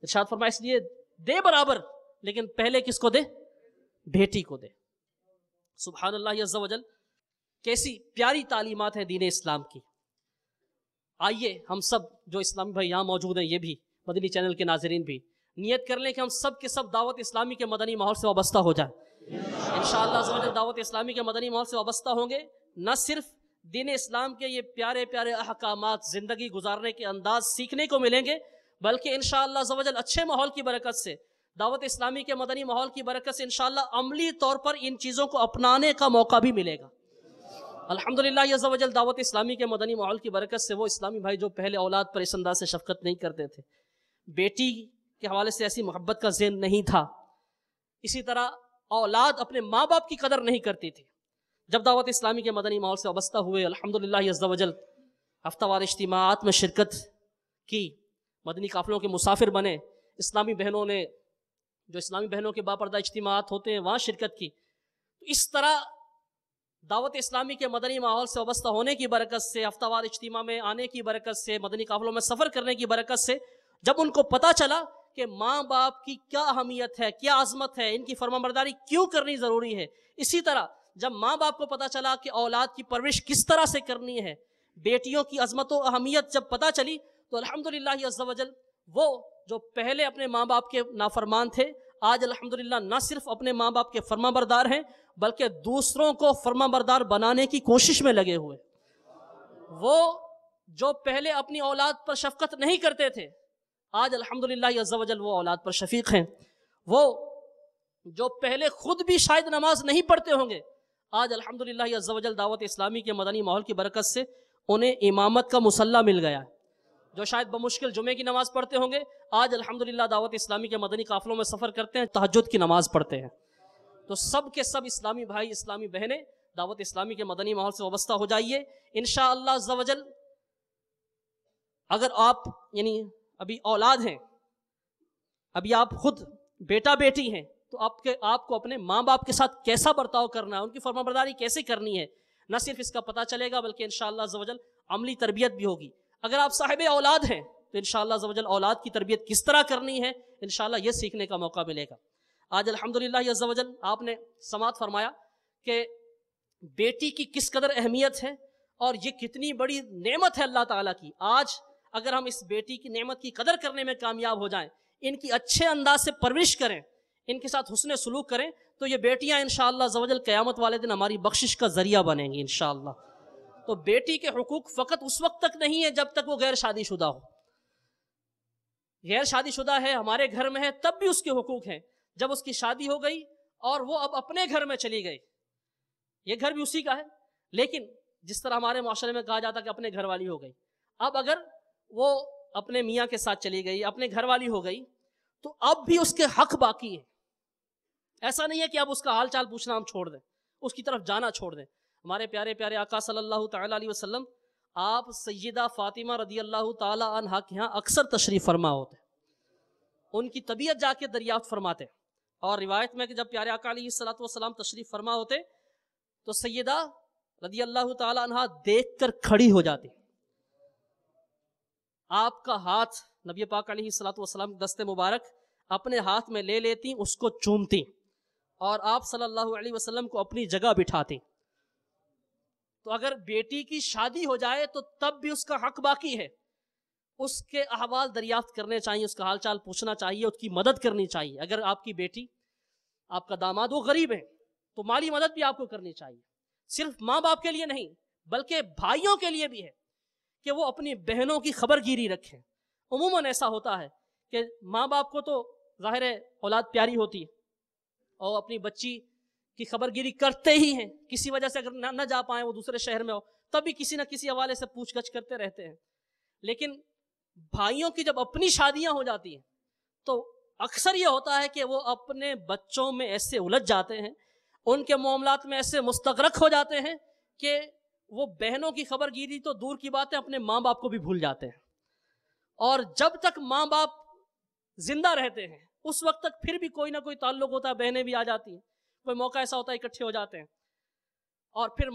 ارشاد فرمایا اس لیے دے برابر، لیکن پہلے کس کو دے؟ بیٹی کو دے۔ سبحان اللہ عز و جل، کیسی پیاری تعلیمات ہیں دین اسلام کی۔ آئیے ہم سب جو اسلامی بھائی یہاں موجود ہیں، یہ بھی مدنی چینل کے ناظرین بھی نیت کر لیں کہ ہم سب کے سب دعوت اسلامی کے مدنی ماحول سے وابستہ ہو جائیں انشاءاللہ عز و جل۔ دعوت اسلامی کے مدنی ماحول سے وابستہ ہوں گے، نہ صرف دین اسلام کے یہ پیارے پیارے احکامات، زندگی گزارنے کے انداز سیکھنے کو ملیں گے، بلکہ انشاءاللہ عز و جل اچھے ماحول کی برکت سے، دعوت اسلامی کے مدنی ماحول کی برکت سے انشاءاللہ عملی طور پر ان چیزوں کو اپنانے کا موقع بھی ملے گا۔ الحمدللہ عز و جل دعوت اسلامی کے مدنی ماحول کی برکت سے وہ اسلامی بھائی جو پہلے اولاد پر اس انداز سے شفقت نہیں کرتے تھے، بیٹی کے حوالے سے ایسی محبت کا ذہن نہیں تھا، اسی طرح اولاد اپنے ماں باپ کی قدر نہیں کرتی تھی، جب دعوت اسلامی کے مدنی ماحول سے وابستہ ہوئے، الحمدللہ عز و جل ہفتہ وار اجتماعات میں شرکت کی، مدنی قافلوں کے مسافر بنے، اسلامی بہنوں نے جو اسلامی بہنوں کے باپردہ اجتماعات ہوتے ہیں وہاں شرکت کی۔ اس طرح دعوت اسلامی کے مدنی ماحول سے وابستہ ہونے کی برکت سے، ہفتہ وار اجتماع میں آنے کی برکت سے، مدنی قافلوں میں سفر کرنے کی برکت سے، جب ان کو پتہ چلا کہ ماں باپ کی کیا اہمیت ہے، کیا عظمت ہے، ان کی فرمانبرداری کیوں کرنی ضروری ہے، اسی طرح جب ماں باپ کو پتہ چلا کہ اولاد کی پرورش کس طرح سے کرنی ہے، بیٹیوں کی عظمت و اہمیت جب پتہ چلی، تو الحمدللہ عز و جل وہ جو پہلے اپنے ماں باپ کے نافرمان تھے، آج الحمدللہ نہ صرف اپنے ماں باپ کے فرما بردار ہیں، بلکہ دوسروں کو فرما بردار بنانے کی کوشش میں لگے ہوئے۔ وہ جو پہلے اپنی اولاد پر شفقت نہیں کرتے تھے، آج الحمدللہ عز و جل وہ اولاد پر شفیق ہیں۔ وہ جو پہلے خود بھی شاید نماز نہیں پڑھتے ہوں گے، آج الحمدللہ عز و جل دعوت اسلامی کے مدنی ماحول کی برکت سے انہیں امامت کا مصلی مل گیا ہے، جو شاید بمشکل جمعے کی نماز پڑھتے ہوں گے، آج الحمدللہ دعوت اسلامی کے مدنی قافلوں میں سفر کرتے ہیں، تہجد کی نماز پڑھتے ہیں۔ تو سب کے سب اسلامی بھائی، اسلامی بہنیں دعوت اسلامی کے مدنی ماحول سے وابستہ ہو جائیے انشاءاللہ عز و جل۔ اگر آپ یعنی ابھی اولاد ہیں، ابھی آپ خود بیٹا بیٹی ہیں، تو آپ کو اپنے ماں باپ کے ساتھ کیسا برتاؤ کرنا ہے، ان کی فرمانبرداری کیسے کرنی ہے، نہ صرف اس کا پتہ چلے گا بلکہ انشاءاللہ عز و جل عملی تربیت بھی ہوگی۔ اگر آپ صاحب اولاد ہیں تو انشاءاللہ عز و جل اولاد کی تربیت کس طرح کرنی ہے انشاءاللہ یہ سیکھنے کا موقع ملے گا۔ آج الحمدللہ عز و جل آپ نے سماعت فرمایا کہ بیٹی کی کس قدر اہمیت ہے اور یہ کتنی بڑی نعمت ہے اللہ تعالیٰ کی۔ آج اگر ہم اس بیٹی کی نعمت کی قدر کرنے میں کامیاب ہو جائیں، ان کی اچھے انداز سے پرورش کریں، ان کے ساتھ حسن سلوک کریں، تو یہ بیٹیاں انشاءاللہ عز و جل قیامت والے دن ہماری بخشش کا ذریعہ بنیں گی انشاءاللہ۔ تو بیٹی کے حقوق فقط اس وقت تک نہیں ہے جب تک وہ غیر شادی شدہ ہو۔ غیر شادی شدہ ہے، ہمارے گھر میں ہے، تب بھی اس کے حقوق ہیں۔ جب اس کی شادی ہو گئی اور وہ اب اپنے گھر میں چلی گئی، یہ گھر بھی اسی کا ہے، لیکن جس طرح ہمارے معاشرے میں کہا جاتا کہ اپنے گھر والی ہو گئی، اب اگر وہ اپنے میاں کے ساتھ چلی گئی، اپنے گھر والی ہو گئی، تو اب بھی اس کے حق باقی ہیں۔ ایسا نہیں ہے کہ اب اس کا حال چال پوچھنا ہم چھوڑ دیں، اس کی طرف جانا چھوڑ دیں۔ ہمارے پیارے پیارے آقا صلی اللہ تعالیٰ علیہ وسلم، آپ سیدہ فاطمہ رضی اللہ تعالیٰ عنہا کے ہاں اکثر تشریف فرما ہوتے، ان کی طبیعت جا کے دریافت فرماتے، اور روایت میں کہ جب پیارے آقا علیہ الصلوۃ والسلام تشریف فرما ہوتے تو سیدہ رضی اللہ تعالیٰ عنہا دیکھ کر کھڑی ہو جاتی، آپ کا ہاتھ نبی پاک علیہ الصلوۃ والسلام دست مبارک اپنے ہاتھ میں لے لیتی، اس کو چومتی، اور آپ صلی اللہ علیہ وسلم کو اپنی جگہ بٹھاتی۔ تو اگر بیٹی کی شادی ہو جائے تو تب بھی اس کا حق باقی ہے، اس کے احوال دریافت کرنے چاہیے، اس کا حال چال پوچھنا چاہیے، اس کی مدد کرنی چاہیے۔ اگر آپ کی بیٹی، آپ کا داماد وہ غریب ہے تو مالی مدد بھی آپ کو کرنی چاہیے، صرف ماں باپ کے لیے نہیں بلکہ بھائیوں کے لیے بھی ہے کہ وہ اپنی بہنوں کی خبر گیری رکھیں۔ عموماً ایسا ہوتا ہے کہ ماں باپ کو تو ظاہر ہے اولاد پیاری ہوتی ہے اور اپنی بچی کی خبر گیری کرتے ہی ہیں، کسی وجہ سے اگر نہ جا پائیں، وہ دوسرے شہر میں ہو، تب بھی کسی نہ کسی حوالے سے پوچھ گچھ کرتے رہتے ہیں۔ لیکن بھائیوں کی جب اپنی شادیاں ہو جاتی ہیں تو اکثر یہ ہوتا ہے کہ وہ اپنے بچوں میں ایسے الجھ جاتے ہیں، ان کے معاملات میں ایسے مستغرق ہو جاتے ہیں کہ وہ بہنوں کی خبر گیری تو دور کی بات ہے، اپنے ماں باپ کو بھی بھول جاتے ہیں۔ اور جب تک ماں باپ زندہ رہتے ہیں اس وقت تک پھر بھی کوئی نہ کوئی تعلق ہوتا ہے، بہنیں بھی آ جاتی ہیں، کوئی موقع ایسا ہوتا ہے اکٹھے ہو جاتے ہیں، اور پھر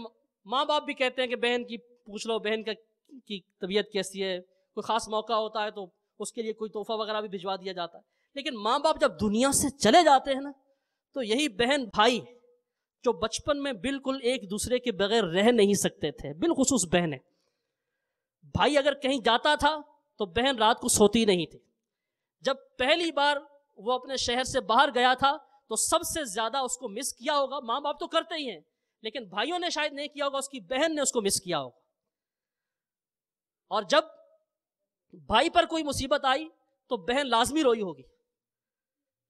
ماں باپ بھی کہتے ہیں کہ بہن کی پوچھ لو، بہن کی طبیعت کیسی ہے، کوئی خاص موقع ہوتا ہے تو اس کے لیے کوئی تحفہ وغیرہ بھی بھجوا دیا جاتا ہے۔ لیکن ماں باپ جب دنیا سے چلے جاتے ہیں نا، تو یہی بہن بھائی جو بچپن میں بالکل ایک دوسرے کے بغیر رہ نہیں سکتے تھے، بالخصوص بہنیں، بھائی اگر کہیں جاتا تھا تو بہن رات کو سوتی نہیں تھی۔ جب پہلی بار وہ اپنے شہر سے باہر گیا تھا تو سب سے زیادہ اس کو مس کیا ہوگا، ماں باپ تو کرتے ہی ہیں لیکن بھائیوں نے شاید نہیں کیا ہوگا، اس کی بہن نے اس کو مس کیا ہوگا۔ اور جب بھائی پر کوئی مصیبت آئی تو بہن لازمی روئی ہوگی،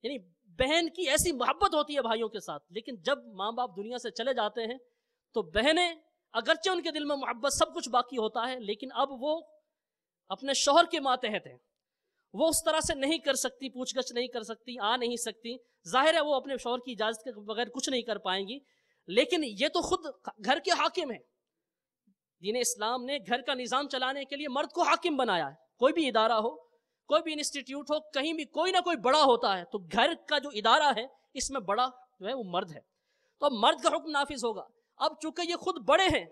یعنی بہن کی ایسی محبت ہوتی ہے بھائیوں کے ساتھ۔ لیکن جب ماں باپ دنیا سے چلے جاتے ہیں تو بہنیں، اگرچہ ان کے دل میں محبت سب کچھ باقی ہوتا ہے، لیکن اب وہ اپنے شوہر کے ماتحت ہیں، وہ اس طرح سے نہیں کر سکتی، پوچھ گچھ نہیں کر سکتی، آ نہیں سکتی، ظاہر ہے وہ اپنے شوہر کی اجازت کے بغیر کچھ نہیں کر پائیں گی۔ لیکن یہ تو خود گھر کے حاکم ہیں، دین اسلام نے گھر کا نظام چلانے کے لیے مرد کو حاکم بنایا ہے۔ کوئی بھی ادارہ ہو، کوئی بھی انسٹیٹیوٹ ہو، کہیں بھی کوئی نہ کوئی بڑا ہوتا ہے، تو گھر کا جو ادارہ ہے اس میں بڑا جو ہے وہ مرد ہے، تو اب مرد کا حکم نافذ ہوگا۔ اب چونکہ یہ خود بڑے ہیں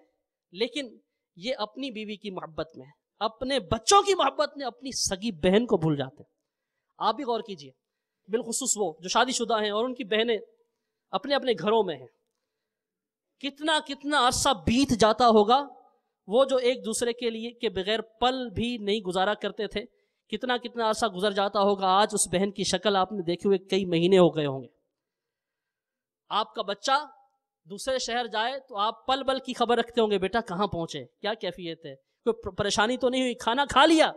لیکن یہ اپنی بیوی کی محبت میں، اپنے بچوں کی محبت میں اپنی سگی بہن کو بھول جاتے ہیں۔ آپ بھی غور کیجئے، بالخصوص وہ جو شادی شدہ ہیں اور ان کی بہنیں اپنے اپنے گھروں میں ہیں، کتنا کتنا عرصہ بیت جاتا ہوگا، وہ جو ایک دوسرے کے لیے کے بغیر پل بھی نہیں گزارا کرتے تھے، کتنا کتنا عرصہ گزر جاتا ہوگا۔ آج اس بہن کی شکل آپ نے دیکھے ہوئے کئی مہینے ہو گئے ہوں گے۔ آپ کا بچہ دوسرے شہر جائے تو آپ پل پل کی خبر رکھتے ہوں گے، بیٹا کہاں پہنچے، کیا کیفیت ہے، کوئی پریشانی تو نہیں ہوئی، کھانا کھا لیا۔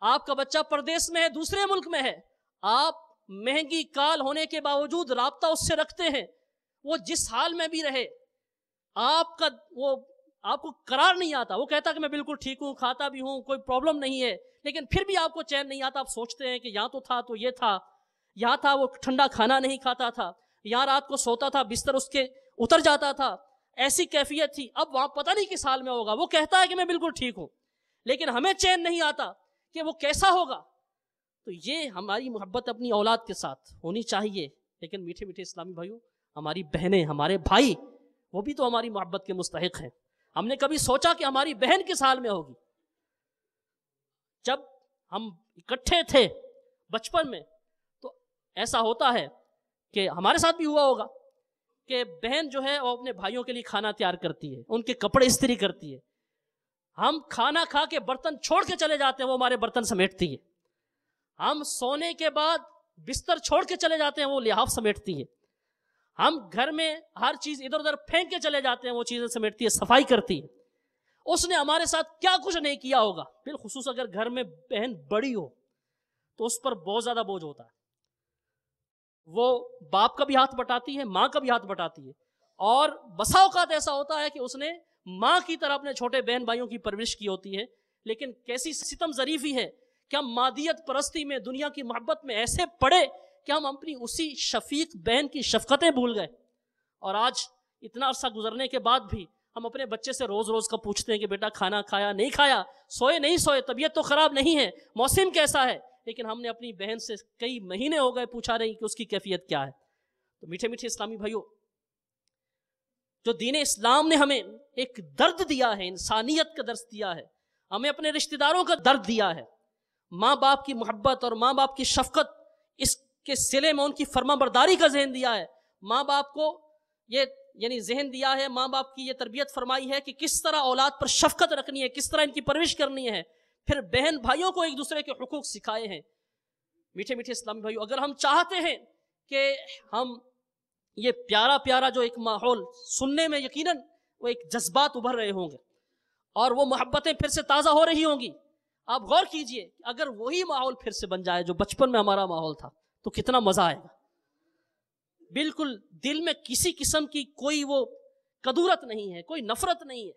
آپ کا بچہ پردیس میں ہے، دوسرے ملک میں ہے، آپ مہنگی کال ہونے کے باوجود رابطہ اس سے رکھتے ہیں، وہ جس حال میں بھی رہے، آپ کا وہ آپ کو قرار نہیں آتا. وہ کہتا کہ میں بالکل ٹھیک ہوں, کھاتا بھی ہوں, کوئی پرابلم نہیں ہے, لیکن پھر بھی آپ کو چین نہیں آتا. آپ سوچتے ہیں کہ یہاں تو تھا تو یہ تھا, یہاں تھا وہ ٹھنڈا کھانا نہیں کھاتا تھا, یہاں رات کو سوتا تھا بستر اس کے اتر جاتا تھا, ایسی کیفیت تھی, اب وہاں پتہ نہیں کس حال میں ہوگا. وہ کہتا ہے کہ میں بالکل ٹھیک ہوں, لیکن ہمیں چین نہیں آتا کہ وہ کیسا ہوگا. تو یہ ہماری محبت اپنی اولاد کے ساتھ ہونی چاہیے. لیکن میٹھے میٹھے اسلامی بھائیوں, ہماری بہنیں, ہمارے بھائی, وہ بھی تو ہماری محبت کے مستحق ہیں. ہم نے کبھی سوچا کہ ہماری بہن کس حال میں ہوگی؟ جب ہم اکٹھے تھے بچپن میں تو ایسا ہوتا ہے کہ ہمارے ساتھ بھی ہوا ہوگا کہ بہن جو ہے وہ اپنے بھائیوں کے لیے کھانا تیار کرتی ہے, ان کے کپڑے استری کرتی ہے. ہم کھانا کھا کے برتن چھوڑ کے چلے جاتے ہیں, وہ ہمارے برتن سمیٹتی ہے. ہم سونے کے بعد بستر چھوڑ کے چلے جاتے ہیں, وہ لحاف سمیٹتی ہے. ہم گھر میں ہر چیز ادھر ادھر پھینک کے چلے جاتے ہیں, وہ چیزیں سمیٹتی ہے, صفائی کرتی ہے. اس نے ہمارے ساتھ کیا کچھ نہیں کیا ہوگا. بالخصوص اگر گھر میں بہن بڑی ہو تو اس پر بہت زیادہ بوجھ ہوتا ہے. وہ باپ کا بھی ہاتھ بٹاتی ہے, ماں کا بھی ہاتھ بٹاتی ہے, اور بسا اوقات ایسا ہوتا ہے کہ اس نے ماں کی طرح اپنے چھوٹے بہن بھائیوں کی پرورش کی ہوتی ہے. لیکن کیسی ستم ظریفی ہے کہ ہم مادیت پرستی میں, دنیا کی محبت میں ایسے پڑے کہ ہم اپنی اسی شفیق بہن کی شفقتیں بھول گئے. اور آج اتنا عرصہ گزرنے کے بعد بھی ہم اپنے بچے سے روز روز کا پوچھتے ہیں کہ بیٹا کھانا کھایا نہیں کھایا, سوئے نہیں سوئے, طبیعت تو خراب نہیں ہے, موسم کیسا ہے. لیکن ہم نے اپنی بہن سے کئی مہینے ہو گئے پوچھا نہیں کہ اس کی کیفیت کیا ہے. تو میٹھے میٹھے اسلامی بھائیوں, جو دین اسلام نے ہمیں ایک درد دیا ہے, انسانیت کا درس دیا ہے, ہمیں اپنے رشتہ داروں کا درد دیا ہے, ماں باپ کی محبت اور ماں باپ کی شفقت, اس کے صلے میں ان کی فرما برداری کا ذہن دیا ہے. ماں باپ کو یہ یعنی ذہن دیا ہے, ماں باپ کی یہ تربیت فرمائی ہے کہ کس طرح اولاد پر شفقت رکھنی ہے, کس طرح ان کی پرورش کرنی ہے. پھر بہن بھائیوں کو ایک دوسرے کے حقوق سکھائے ہیں. میٹھے میٹھے اسلامی بھائیوں, اگر ہم چاہتے ہیں کہ ہم یہ پیارا پیارا جو ایک ماحول سننے میں یقیناً وہ ایک جذبات ابھر رہے ہوں گے اور وہ محبتیں پھر سے تازہ ہو رہی ہوں گی. آپ غور کیجئے, اگر وہی ماحول پھر سے بن جائے جو بچپن میں ہمارا ماحول تھا تو کتنا مزہ آئے گا. بالکل دل میں کسی قسم کی کوئی وہ کدورت نہیں ہے, کوئی نفرت نہیں ہے.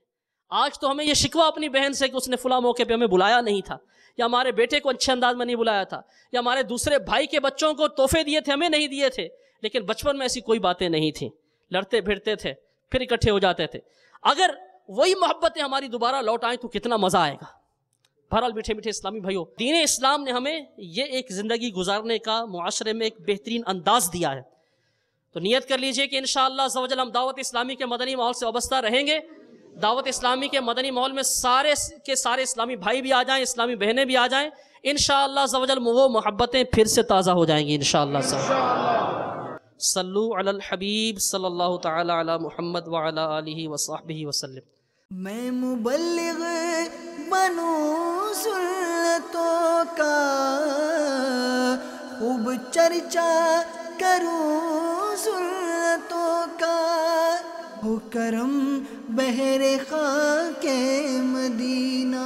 آج تو ہمیں یہ شکوہ اپنی بہن سے کہ اس نے فلاں موقع پہ ہمیں بلایا نہیں تھا, یا ہمارے بیٹے کو اچھے انداز میں نہیں بلایا تھا, یا ہمارے دوسرے بھائی کے بچوں کو تحفے دیے تھے ہمیں نہیں دیے تھے. لیکن بچپن میں ایسی کوئی باتیں نہیں تھیں, لڑتے بھیڑتے تھے, پھر اکٹھے ہو جاتے تھے. اگر وہی محبتیں ہماری دوبارہ لوٹ آئیں تو کتنا مزہ آئے گا. بہرحال میٹھے میٹھے اسلامی بھائیوں, دین اسلام نے ہمیں یہ ایک زندگی گزارنے کا معاشرے میں ایک بہترین انداز دیا ہے. تو نیت کر لیجئے کہ انشاءاللہ عز و جل ہم دعوت اسلامی کے مدنی ماحول سے وابستہ رہیں گے. دعوت اسلامی کے مدنی ماحول میں سارے کے سارے اسلامی بھائی بھی آ جائیں, اسلامی بہنیں بھی آ جائیں. انشاءاللہ عز و جل وہ محبتیں پھر سے تازہ ہو جائیں گی انشاءاللہ. صلو علی الحبیب صلی اللہ تعالی علی محمد وعلی آلہ وصحبہ وسلم. میں مبلغ بنوں سنتوں کا, خوب چرچا کروں سنتوں کا, ہو کرم بہر خاک مدینہ.